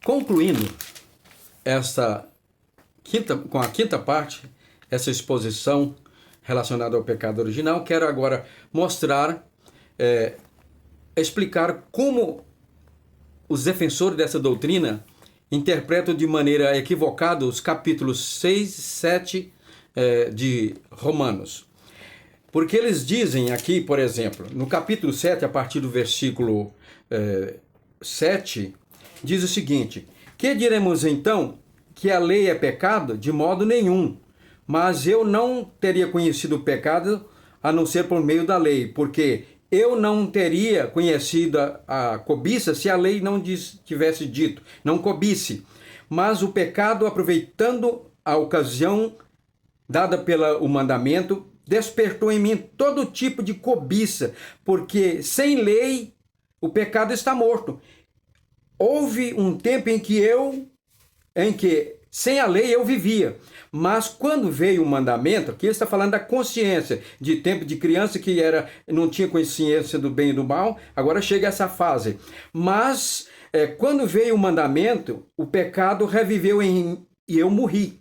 Concluindo com a quinta parte, essa exposição relacionada ao pecado original, quero agora mostrar, explicar como os defensores dessa doutrina interpretam de maneira equivocada os capítulos 6 e 7 de Romanos. Porque eles dizem aqui, por exemplo, no capítulo 7, a partir do versículo 7, diz o seguinte: que diremos então? Que a lei é pecado? De modo nenhum. Mas eu não teria conhecido o pecado a não ser por meio da lei, porque eu não teria conhecido a cobiça se a lei não tivesse dito, não cobice. Mas o pecado, aproveitando a ocasião dada pelo mandamento, despertou em mim todo tipo de cobiça, porque sem lei o pecado está morto. Houve um tempo em que sem a lei eu vivia, mas quando veio o mandamento, aqui ele está falando da consciência, de tempo de criança que não tinha consciência do bem e do mal, agora chega essa fase. Mas quando veio o mandamento, o pecado reviveu em mim e eu morri.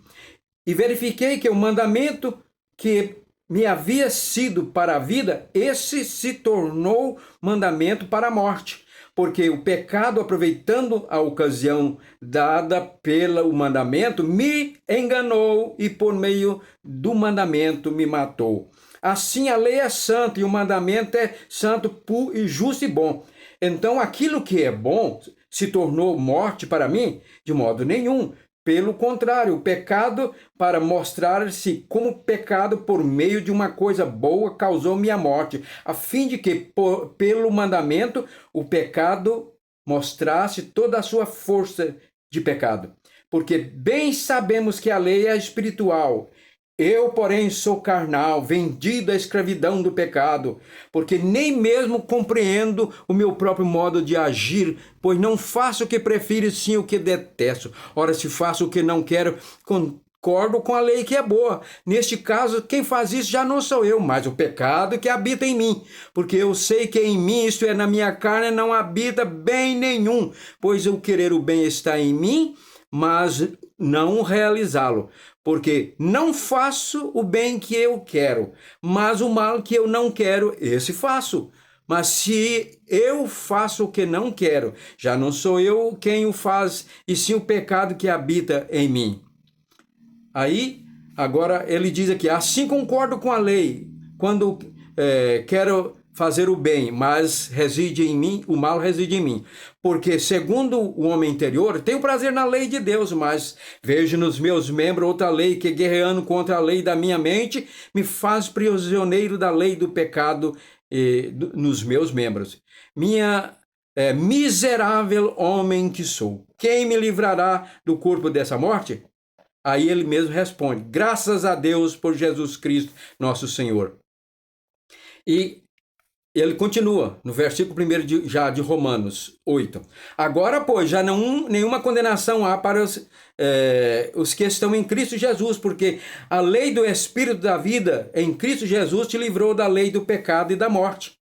E verifiquei que o mandamento que me havia sido para a vida, esse se tornou mandamento para a morte. Porque o pecado, aproveitando a ocasião dada pelo mandamento, me enganou e por meio do mandamento me matou. Assim a lei é santa e o mandamento é santo, puro e justo e bom. Então aquilo que é bom se tornou morte para mim? De modo nenhum. Pelo contrário, o pecado, para mostrar-se como pecado por meio de uma coisa boa, causou minha morte, a fim de que, pelo mandamento, o pecado mostrasse toda a sua força de pecado. Porque bem sabemos que a lei é espiritual. Eu, porém, sou carnal, vendido à escravidão do pecado, porque nem mesmo compreendo o meu próprio modo de agir, pois não faço o que prefiro, sim o que detesto. Ora, se faço o que não quero, concordo com a lei que é boa. Neste caso, quem faz isso já não sou eu, mas o pecado que habita em mim. Porque eu sei que em mim, isto é, na minha carne, não habita bem nenhum, pois o querer o bem está em mim, mas não realizá-lo. Porque não faço o bem que eu quero, mas o mal que eu não quero, esse faço. Mas se eu faço o que não quero, já não sou eu quem o faz, e sim o pecado que habita em mim. Aí, agora ele diz aqui, assim concordo com a lei, quando quero fazer o bem, mas reside em mim, o mal reside em mim. Porque, segundo o homem interior, tenho prazer na lei de Deus, mas vejo nos meus membros outra lei que, guerreando contra a lei da minha mente, me faz prisioneiro da lei do pecado nos meus membros. Minha miserável homem que sou, quem me livrará do corpo dessa morte? Aí ele mesmo responde, graças a Deus por Jesus Cristo, nosso Senhor. E ele continua no versículo 1 já de Romanos 8. Agora, pois, já nenhuma condenação há para os que estão em Cristo Jesus, porque a lei do Espírito da vida em Cristo Jesus te livrou da lei do pecado e da morte.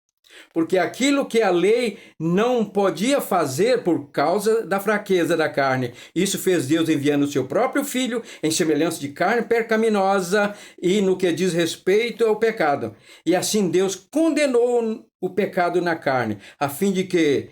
Porque aquilo que a lei não podia fazer por causa da fraqueza da carne, isso fez Deus enviando o seu próprio Filho em semelhança de carne pecaminosa e no que diz respeito ao pecado. E assim Deus condenou o pecado na carne, a fim de que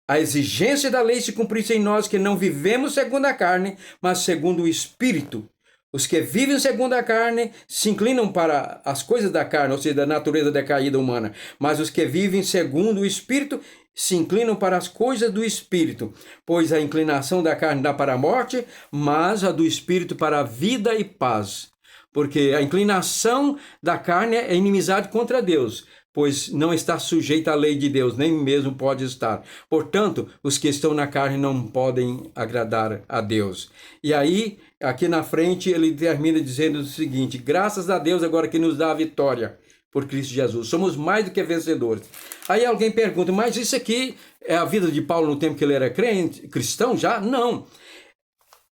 a exigência da lei se cumprisse em nós, que não vivemos segundo a carne, mas segundo o Espírito. Os que vivem segundo a carne se inclinam para as coisas da carne, ou seja, da natureza decaída humana. Mas os que vivem segundo o Espírito se inclinam para as coisas do Espírito. Pois a inclinação da carne dá para a morte, mas a do Espírito para a vida e paz. Porque a inclinação da carne é inimizade contra Deus, pois não está sujeita à lei de Deus, nem mesmo pode estar. Portanto, os que estão na carne não podem agradar a Deus. E aí, aqui na frente, ele termina dizendo o seguinte, graças a Deus agora que nos dá a vitória por Cristo Jesus. Somos mais do que vencedores. Aí alguém pergunta, mas isso aqui é a vida de Paulo no tempo que ele era cristão já? Não.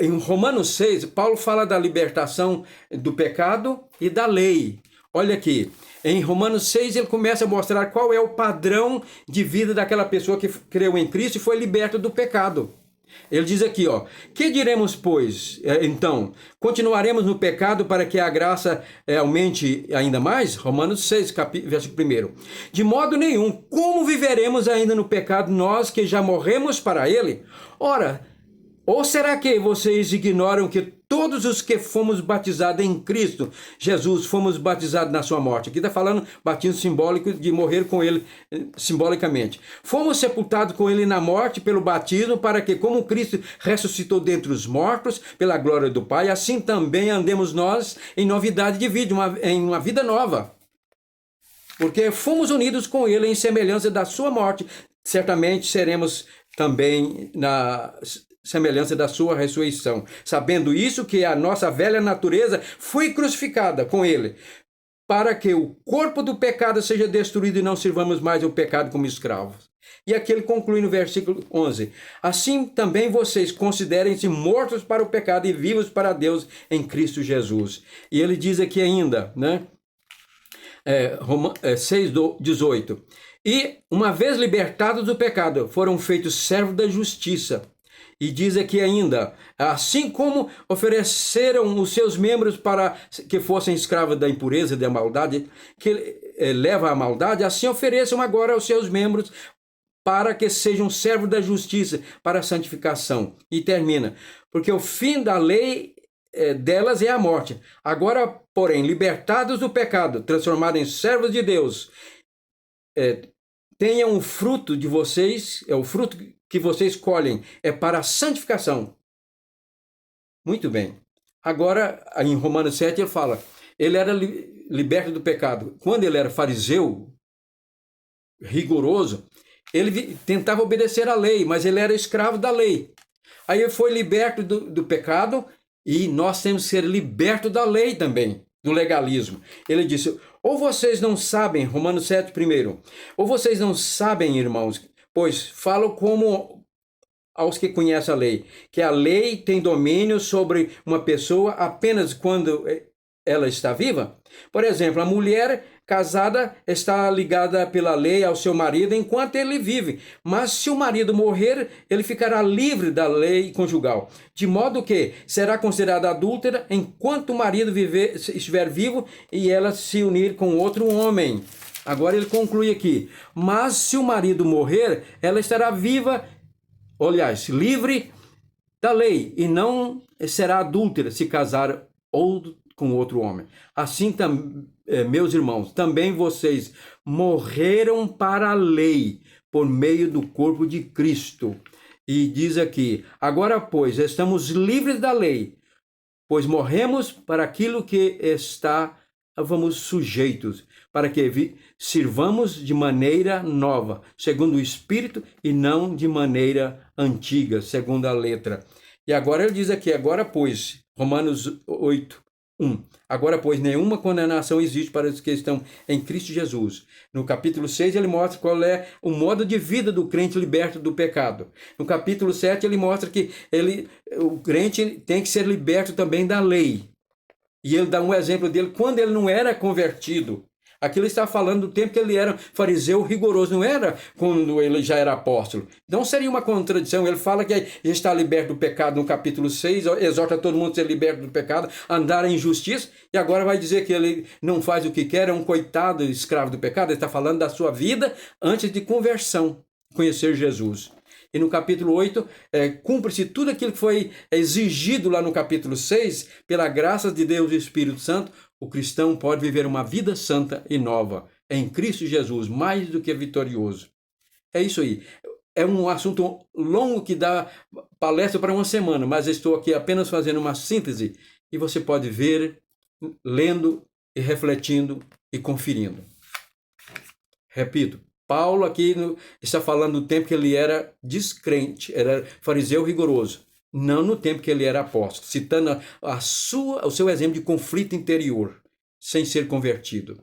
Em Romanos 6, Paulo fala da libertação do pecado e da lei. Olha aqui, em Romanos 6 ele começa a mostrar qual é o padrão de vida daquela pessoa que creu em Cristo e foi liberta do pecado. Ele diz aqui, ó, que diremos, pois? Então, continuaremos no pecado para que a graça aumente ainda mais? Romanos 6, versículo 1. De modo nenhum, como viveremos ainda no pecado nós que já morremos para ele? Ora, ou será que vocês ignoram que todos os que fomos batizados em Cristo Jesus fomos batizados na sua morte? Aqui está falando batismo simbólico de morrer com ele simbolicamente. Fomos sepultados com ele na morte pelo batismo para que, como Cristo ressuscitou dentre os mortos pela glória do Pai, assim também andemos nós em novidade de vida, em uma vida nova. Porque fomos unidos com ele em semelhança da sua morte, certamente seremos também na semelhança da sua ressurreição, sabendo isso, que a nossa velha natureza foi crucificada com ele, para que o corpo do pecado seja destruído e não sirvamos mais ao pecado como escravos. E aqui ele conclui no versículo 11, assim também vocês considerem-se mortos para o pecado e vivos para Deus em Cristo Jesus. E ele diz aqui ainda, né, 6:18, e uma vez libertados do pecado, foram feitos servos da justiça. E diz aqui ainda, assim como ofereceram os seus membros para que fossem escravos da impureza e da maldade, que leva à maldade, assim ofereçam agora os seus membros para que sejam servos da justiça, para a santificação. E termina, porque o fim da lei delas é a morte. Agora, porém, libertados do pecado, transformados em servos de Deus, tenham o fruto de vocês, o fruto que vocês colhem é para a santificação. Muito bem. Agora, em Romanos 7, ele fala, ele era liberto do pecado. Quando ele era fariseu, rigoroso, ele tentava obedecer à lei, mas ele era escravo da lei. Aí ele foi liberto do pecado e nós temos que ser libertos da lei também, do legalismo. Ele disse, ou vocês não sabem, Romanos 7 primeiro, ou vocês não sabem, irmãos, pois falo como aos que conhecem a lei, que a lei tem domínio sobre uma pessoa apenas quando ela está viva. Por exemplo, a mulher casada está ligada pela lei ao seu marido enquanto ele vive, mas se o marido morrer, ele ficará livre da lei conjugal, de modo que será considerada adúltera enquanto o marido estiver vivo e ela se unir com outro homem. Agora ele conclui aqui, mas se o marido morrer, ela estará viva, aliás, livre da lei, e não será adúltera se casar ou com outro homem. Assim, meus irmãos, também vocês morreram para a lei por meio do corpo de Cristo. E diz aqui, agora, pois, estamos livres da lei, pois morremos para aquilo que estávamos sujeitos, para que sirvamos de maneira nova, segundo o Espírito, e não de maneira antiga, segundo a letra. E agora ele diz aqui, agora pois, Romanos 8, 1. Agora, pois, nenhuma condenação existe para os que estão em Cristo Jesus. No capítulo 6, ele mostra qual é o modo de vida do crente liberto do pecado. No capítulo 7, ele mostra que o crente tem que ser liberto também da lei. E ele dá um exemplo dele quando ele não era convertido. Aqui ele está falando do tempo que ele era fariseu rigoroso, não era quando ele já era apóstolo. Não seria uma contradição. Ele fala que está liberto do pecado no capítulo 6, exorta todo mundo a ser liberto do pecado, andar em justiça, e agora vai dizer que ele não faz o que quer, é um coitado escravo do pecado. Ele está falando da sua vida antes de conversão, conhecer Jesus. E no capítulo 8, cumpre-se tudo aquilo que foi exigido lá no capítulo 6, pela graça de Deus e Espírito Santo, o cristão pode viver uma vida santa e nova em Cristo Jesus, mais do que vitorioso. É isso aí. É um assunto longo que dá palestra para uma semana, mas estou aqui apenas fazendo uma síntese e você pode ver, lendo e refletindo e conferindo. Repito, Paulo aqui está falando do tempo que ele era descrente, era fariseu rigoroso. Não no tempo que ele era apóstolo, citando o seu exemplo de conflito interior, sem ser convertido.